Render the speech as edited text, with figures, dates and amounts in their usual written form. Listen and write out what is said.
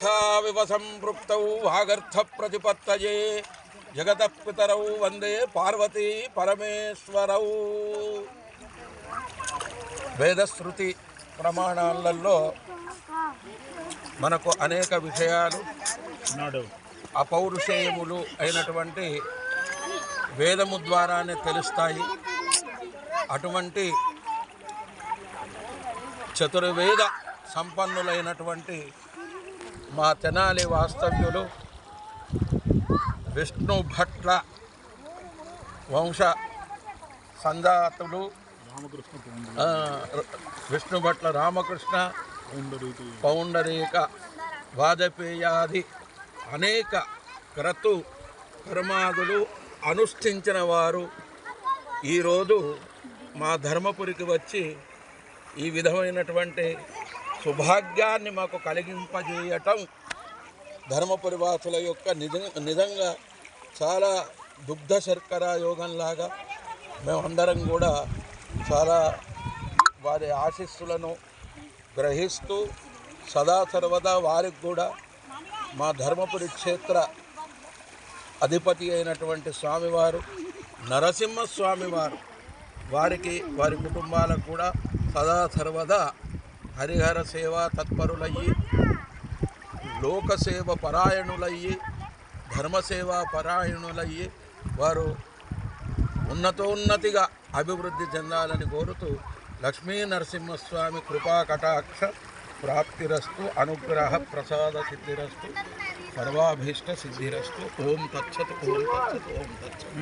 వాగర్థావివ సంపృక్తౌ వాగర్థ ప్రతిపత్తయే జగతః పితరౌ వందే పార్వతీ పరమేశ్వరౌ. వేదశృతి ప్రమాణాలలో మనకు అనేక విషయాలు అపౌరుషేయములు అయినటువంటి వేదము ద్వారానే తెలుస్తాయి. అటువంటి చతుర్వేద సంపన్నులైనటువంటి మా తెనాలి వాస్తవ్యులు విష్ణు భట్ల వంశ సంజాతులు విష్ణు భట్ల రామకృష్ణ పౌండరీక వాజపేయాది అనేక క్రతు కర్మాదులు అనుష్ఠించిన వారు ఈరోజు మా ధర్మపురికి వచ్చి ఈ విధమైనటువంటి సౌభాగ్యాన్ని మాకు కలిగింపజేయటం ధర్మపురి వాసుల యొక్క నిజంగా చాలా దుగ్ధ శర్కర యోగంలాగా మేమందరం కూడా చాలా వారి ఆశీస్సులను గ్రహిస్తూ సదా సర్వదా వారికి కూడా మా ధర్మపురి క్షేత్ర అధిపతి అయినటువంటి స్వామివారు నరసింహస్వామివారు వారికి వారి కుటుంబాలకు కూడా సదా సర్వదా హరిహర సేవా తత్పరులయ్యి లోకసేవ పరాయణులయ్యి ధర్మసేవా పరాయణులయ్యి వారు ఉన్నతోన్నతిగా అభివృద్ధి చెందాలని కోరుతూ లక్ష్మీ నరసింహస్వామి కృపా కటాక్ష ప్రాప్తిరస్తు అనుగ్రహ ప్రసాద సిద్ధిరస్తు సర్వాభీష్ట సిద్ధిరస్తు. ఓం తచ్చత్ ఓం తచ్చత్ ఓం తచ్చత్.